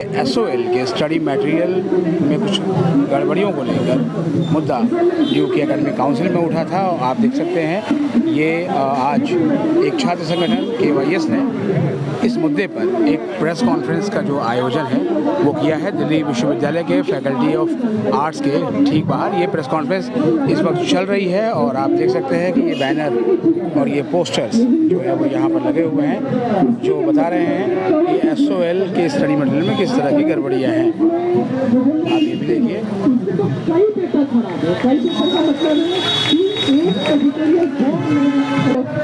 SOL के study material में कुछ गड़बड़ियों को लेकर मुद्दा जो कि एकेडमिक काउंसिल में उठा था। आप देख सकते हैं ये आज एक छात्र संगठन KYS ने इस मुद्दे पर एक प्रेस कॉन्फ्रेंस का जो आयोजन है वो किया है दिल्ली विश्वविद्यालय के फैकल्टी ऑफ आर्ट्स के ठीक बाहर। ये प्रेस कॉन्फ्रेंस इस वक्त चल रही है और आप देख सकते हैं कि ये बैनर और ये पोस्टर्स जो है वो यहाँ पर लगे हुए हैं जो बता रहे हैं कि SOL के स्टडी मटेरियल में किस तरह की गड़बड़ियाँ हैं। आप ये भी देखिए।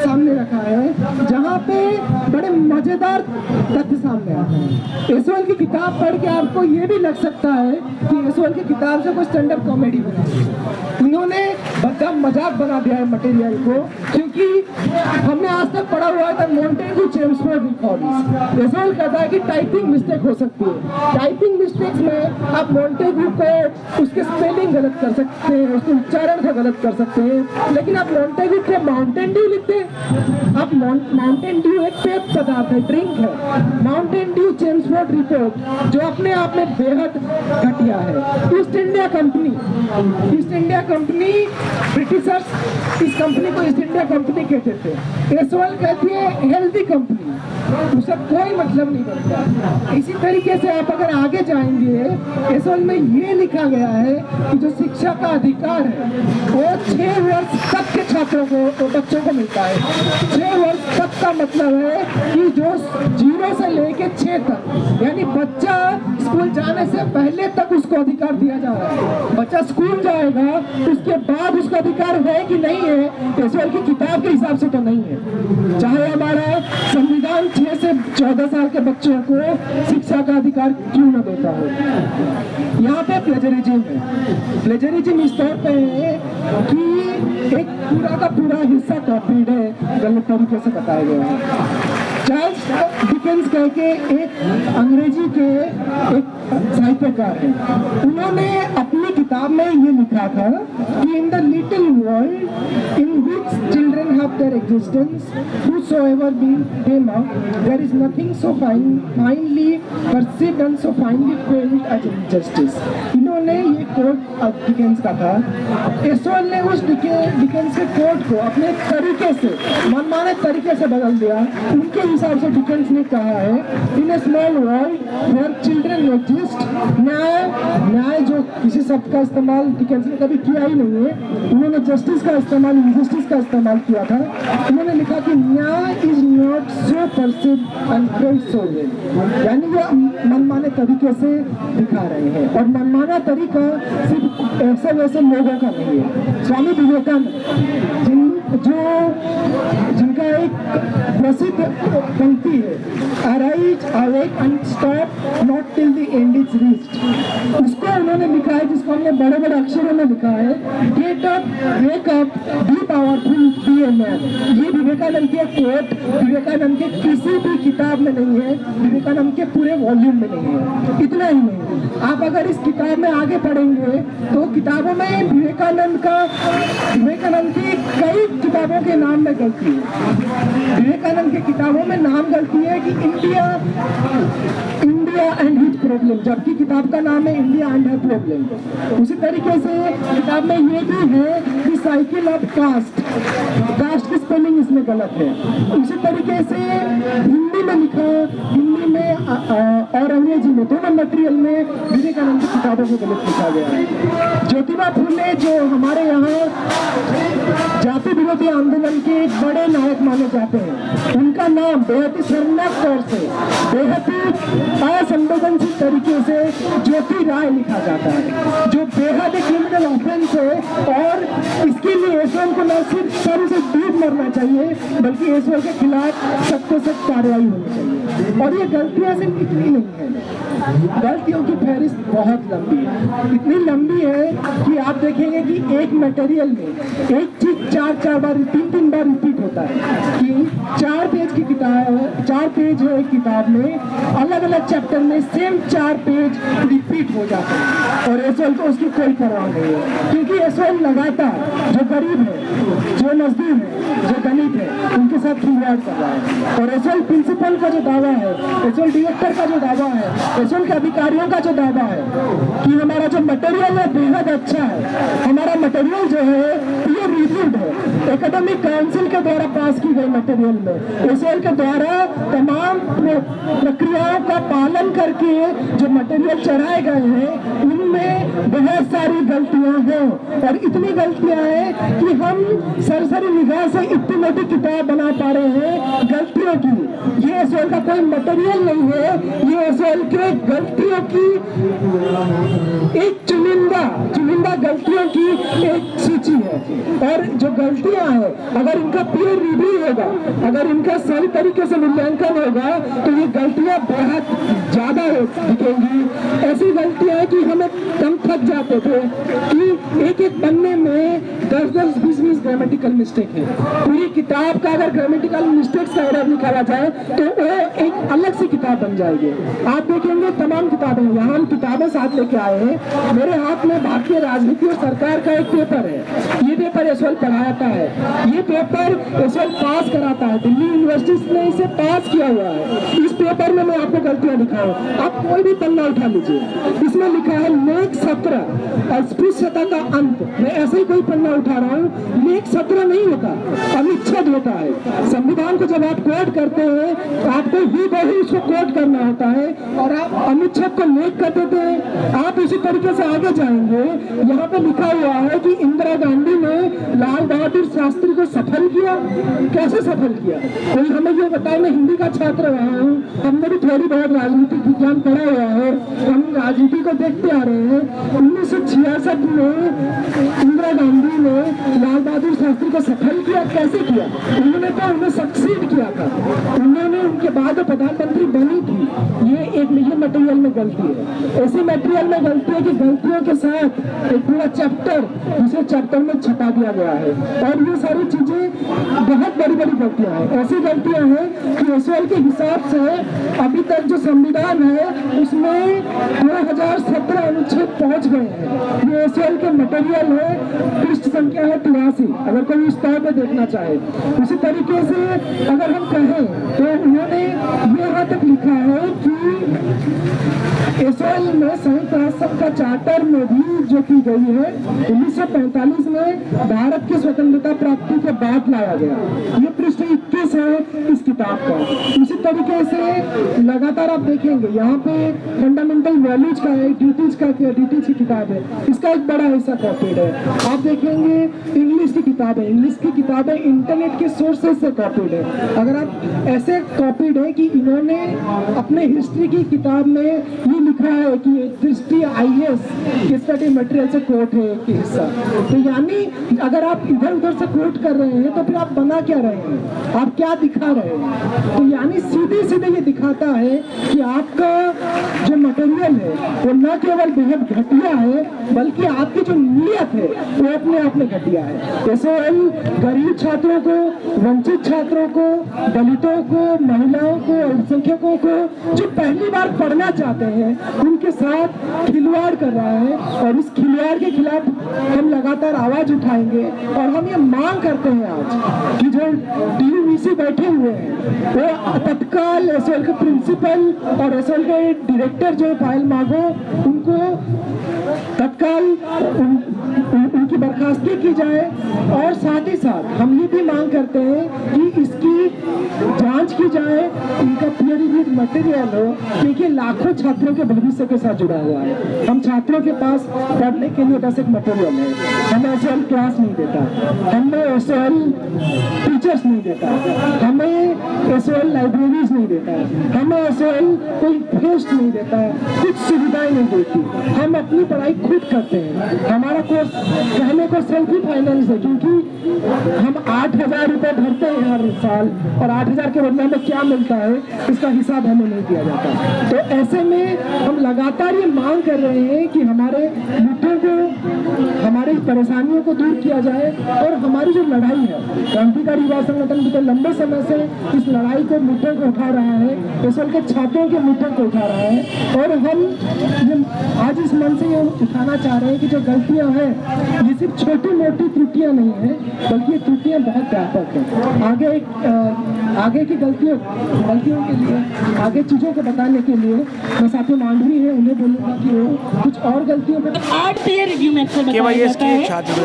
सामने रखा है जहाँ पे बड़े मजेदार तथ्य सामने आते हैं। SOL की किताब पढ़ के आपको ये भी लग सकता है कि SOL की किताब से कोई स्टैंड अप कॉमेडी बना है। उन्होंने बड़ा मजाक बना दिया है मटेरियल को, क्योंकि हमने आज तक पढ़ा हुआ था मोंटेगू चेम्सफोर्ड रिकॉर्ड्स। SOL कहता है कि टाइपिंग मिस्टेक हो सकती है। टाइपिंग मिस्टेक्स में आप मोंटेगू को उसके स्पेलिंग गलत कर सकते हैं, उसके उच्चारण को गलत कर सकते हैं, लेकिन आप मोंटेगू को माउंटेन ड्यू लिखते हैं। आप माउंटेन ड्यू एक पेय पदार्थ है, ड्रिंक है। माउंटेन ड्यू चेम्सफोर्ड रिपोर्ट जो अपने आप में बेहद घटिया है। ईस्ट इंडिया कंपनी ब्रिटिशर्स इस कंपनी को ईस्ट इंडिया कंपनी कहते थे। SOL कहती है हेल्दी कंपनी, उसका कोई मतलब नहीं बनता। इसी तरीके से आप अगर आगे जाएंगे SOL में ये लिखा गया है कि जो शिक्षा का अधिकार है वो 6 वर्ष तक के छात्रों को बच्चों को मिलता है। 6 वर्ष तक का मतलब है कि जो 0 से लेके 6 तक, यानी बच्चा स्कूल जाने से पहले तक उसको अधिकार दिया जा रहा है। बच्चा स्कूल जाएगा उसके बाद उसका अधिकार है कि नहीं है, SOL की किताब के हिसाब से तो नहीं है। चाहे हमारा संविधान 6 से 14 साल के बच्चों को शिक्षा का अधिकार क्यों न देता हो। यहाँ पे प्लेजरिज्म है। प्लेजरिज्म इस तौर पे है कि एक पूरा का पूरा हिस्सा कॉपीड है, गलत तरीके से बताया गया है। चार्ल्स डिकेंस कह के एक अंग्रेजी के एक साहित्यकार हैं, उन्होंने अपनी किताब में ये लिखा था कि in the little world in which children have their existence whosoever be them up, there is nothing so finely perceived and so finely felt as injustice। इन्होंने ये कोट डिकेंस का था। SOL ने उस डिकेंस के कोट को अपने तरीके से, मनमाने तरीके से बदल दिया। उनके हिसाब से डिकेंस ने कहा है in a small world where children exist, न्याय जो किसी शब्द का इस्तेमाल डिकेंस ने कभी किया ही नहीं है, उन्होंने जस्टिस का इस्तेमाल, इनजस्टिस का इस्तेमाल किया था। उन्होंने लिखा कि न्याय is not so perceive and felt so well, यानी वो मनमाने तरीके से दिखा रहे हैं। और मनमाना तरीका सिर्फ ऐसे वैसे लोगों का नहीं है। स्वामी विवेकानंद जिनका एक प्रसिद्ध पंक्ति है, arise awake and stop not till the end is reached, उसको उन्होंने लिखा है, जिसको हमने बड़े बड़े अक्षरों में लिखा है, get up, wake up, be powerful, be a man. ये विवेकानंद के कोट विवेकानंद के किसी भी किताब में नहीं है, विवेकानंद के पूरे वॉल्यूम में नहीं है। इतना ही नहीं, आप अगर इस किताब में आगे पढ़ेंगे तो किताबों में विवेकानंद की कई किताबों के नाम में गलती है। विवेकानंद की किताबों में नाम गलती है कि इंडिया एंड हिज प्रॉब्लम, जबकि किताब का नाम है इंडिया एंड हर प्रॉब्लम। उसी तरीके से किताब में ये भी है कि साइकिल ऑफ कास्ट की स्पेलिंग इसमें गलत है। उसी तरीके से हिंदी में लिखा, हिंदी में और अंग्रेजी में, दोनों मटेरियल में विवेकानंद की किताबों को गलत लिखा गया है। ज्योतिबा फुले जो हमारे यहाँ जाति विरोधी आंदोलन के एक बड़े नायक माने जाते हैं, उनका नाम बेहद ही शर्मनाक तौर से, बेहद ही असंवेदनशील तरीके से ज्योति राय लिखा जाता है, जो बेहद ही क्रिमिनल ऑफेंस है। और इसके लिए SOL को न सिर्फ सर से डूब मरना चाहिए बल्कि SOL के खिलाफ सख्त से सख्त कार्रवाई होनी चाहिए। और ये गलतियां सिर्फ इतनी नहीं है, गलतियों की फहरिस्त बहुत लंबी है। इतनी लंबी है कि आप देखेंगे कि एक मटेरियल में एक चीज चार बार 3 बार रिपीट होता है कि 4 पेज की किताब, 4 पेज है एक किताब में, अलग अलग चैप्टर में सेम 4 पेज रिपीट हो जाते हैं और एसएल को उसकी कोई परवाह नहीं है, क्योंकि एसएल लगातार जो गरीब है, जो मजदूर है, जो दलित है, उनके साथ खिलवाड़ कर रहा है। और एसएल प्रिंसिपल का जो दावा है, एसएल डायरेक्टर का जो दावा है, एसएल के अधिकारियों का जो दावा है कि हमारा जो मटेरियल है बेहद अच्छा है, हमारा मटेरियल जो है ये रिव्यूड है, एकेडमिक काउंसिल के द्वारा पास की गई मटेरियल में एसएल के द्वारा तमाम प्रक्रियाओं का पालन करके जो मटेरियल चढ़ाए गए हैं उनमें बहुत सारी गलतियां हैं और इतनी गलतियां हैं कि हम सरसरी निगाह से इतनी मोटी किताब बना पा रहे हैं गलतियों की। ये एसएल का कोई मटेरियल नहीं है, ये एसएल के गलतियों की एक चुनिंदा गलतियों की एक सूची है। और जो गलतियां हैं अगर इनका पीयर रिव्यू होगा, अगर इनका सही तरीके से मूल्यांकन होगा तो ये गलतियां बहुत ज्यादा दिखेंगी। ऐसी गलतियां हैं कि हमें कम थक जाते थे कि एक पन्ने में 10-10, 20-20 ग्रामेटिकल मिस्टेक है। पूरी किताब का अगर ग्रामेटिकल मिस्टेक्स का ऑर्डर निकाला जाए तो वो एक अलग सी किताब बन जाएगी। आप देखेंगे तमाम किताबें, यहाँ हम किताबें साथ लेके आए हैं। मेरे हाथ में भारतीय राजनीति और सरकार का एक पेपर है। ये पेपर एसएल पढ़ाता है, ये पेपर एसएल पास कराता है, दिल्ली यूनिवर्सिटी ने इसे पास किया हुआ है। इस पेपर में मैं आपको गलतियां दिखाऊं, आप कोई भी पन्ना उठा लीजिए, इसमें लिखा है लेख 17 अस्पृश्यता का अंत। मैं ऐसे ही कोई पन्ना उठा रहा हूँ, लेख 17 नहीं होता, अनुच्छेद होता है। संविधान को जब आप कोट करते हैं तो आपको ही बहु उसको कोट करना होता है और आप अनुच्छेद को लेख कर देते हैं। आप इसी तरीके से आगे जाएंगे, यहाँ पे लिखा हुआ है कि इंदिरा गांधी ने लाल बहादुर शास्त्री को सफल किया। कैसे सफल किया? कोई हमें ये बताए, मैं हिंदी का छात्र रहा हूँ, हमने भी थोड़ी बहुत राजनीतिक विज्ञान पढ़ा हुआ है, हम राजनीति को देखते आ रहे हैं। 1966 में इंदिरा गांधी ने लाल बहादुर शास्त्री को सफल किया। कैसे किया? उन्होंने तो उन्हें सक्सीड किया था, उन्होंने उनके बाद प्रधानमंत्री बनी थी। ये मटेरियल में गलती है। ऐसी मटेरियल में गलती है कि गलतियों के साथ एक पूरा चैप्टर दूसरे चैप्टर में छपा दिया गया है और ये सारी चीजें बहुत बड़ी गलतियां हैं। ऐसी गलतियां हैं कि एसएल के हिसाब से अभी तक जो संविधान है उसमें 2017 अनुच्छेद पहुंच गए हैं। ये एसएल के मटेरियल है, पृष्ठ संख्या है 83, अगर कोई इस तरह पे देखना चाहे। उसी तरीके से अगर हम कहें तो उन्होंने यहाँ तक लिखा है कि एसएल में संयुक्त राष्ट्र का चार्टर में भी जो की गई है 1945 में भारत की स्वतंत्रता प्राप्ति के बाद लाया गया। ये पृष्ठ 21 है इस किताब का। इसी तरीके से लगातार आप देखेंगे यहाँ पे फंडामेंटल वैल्यूज का है, ड्यूटीज की किताब है, इसका एक बड़ा हिस्सा कॉपीड है। आप देखेंगे इंग्लिश की किताबें इंटरनेट के सोर्सेज से कॉपीड है। अगर आप ऐसे कॉपीड है कि इन्होंने अपने हिस्ट्री की किताब में ये लिखा है कि दृष्टि आईएएस के स्टडी मटेरियल से कोट है एक हिस्सा। तो यानी अगर आप इधर उधर से कोट कर रहे हैं तो फिर आप बना क्या रहे हैं, आप क्या दिखा रहे हैं? तो यानी सीधे ये दिखाता है कि आपका जो मटेरियल है वो न केवल बेहद घटिया है बल्कि आपकी जो नीयत है वो अपने आप में घटिया है। एसएल गरीब छात्रों को, वंचित छात्रों को, दलितों को, महिलाओं को, अल्पसंख्यकों को जो पहली बार पढ़ना चाहते हैं उनके साथ खिलवाड़ कर रहा है और इस खिलवाड़ के खिलाफ हम लगातार आवाज उठाएंगे। और हम ये मांग करते हैं आज कि जो डीयूवीसी बैठे हुए हैं वो तत्काल एसएल के प्रिंसिपल और एसएल के डायरेक्टर जो फाइल मांगो, उनको तत्काल उनकी बर्खास्तगी की जाए। और साथ ही साथ हम ये भी मांग करते हैं कि इसकी जांच की जाए, इनका पीयर रिव्यूड मटेरियल हो, क्योंकि लाखों छात्रों के भविष्य के साथ जुड़ा हुआ है। हम छात्रों के पास पढ़ने के लिए बस एक मटेरियल है, हमें एसएल क्लास नहीं देता, हमें एसएल टीचर्स नहीं देता, हमें एसएल लाइब्रेरीज नहीं देता, हमें एसएल कोई फेस्ट नहीं देता, कुछ सुविधाएं नहीं देती। हम अपनी पढ़ाई खुद करते हैं, हमारा कोर्स कहने को सेल्फी फाइनेंस है, क्योंकि हम 8,000 रुपये भरते हैं हर साल और 8,000 के बदले हमें क्या मिलता है इसका हिसाब हमें नहीं दिया जाता। तो ऐसे में हम लगातार ये मांग कर रहे हैं कि हमारे मुद्दों को, हमारी परेशानियों को दूर किया जाए और हमारी जो लड़ाई है, क्रांतिकारी युवा संगठन भी तो लंबे समय से इस लड़ाई को, मुद्दों को उठा रहा है, एसएल के छात्रों के मुद्दों को उठा रहा है और हम आज इस मन से ये उठाना चाह रहे हैं कि जो गलतियां हैं ये सिर्फ छोटी मोटी त्रुटियां नहीं है, बल्कि ये त्रुटियां बहुत व्यापक हैं। आगे की गलतियों के लिए, आगे चीज़ों को बताने के लिए मैं साथी मांडवी है, उन्हें बोलूँगा कि वो कुछ और गलतियों पर 8 पेयर रिव्यू में अक्सर बताया जाता है,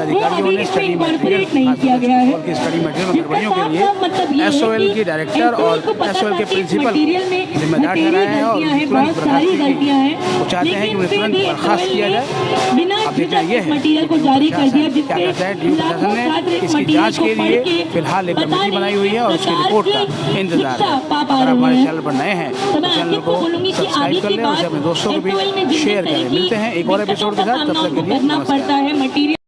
वो अभी इसमें इनकॉर्पोरेट नहीं किया गया है। स्टडी मटेरियल गड़बड़ियों के लिए एसओएल के डायरेक्टर और एसओएल के प्रिंसिपल जिम्मेदार ठहराए हैं और बहुत सारी गलतियां हैं, वो चाहते हैं कि उन्हें तुरंत बर्खास्त किया जाए। बिना मटेरियल को जारी कर दिया, जिससे प्रशासन ने इसकी जांच के लिए फिलहाल एक कमेटी बनाई हुई है और उसकी रिपोर्ट का इंतजार है। अगर हमारे चैनल पर नए हैं तो चैनल को सब्सक्राइब कर लें और उसे अपने दोस्तों को भी शेयर करें। मिलते हैं एक और एपिसोड के साथ, तब तक के लिए नमस्कार।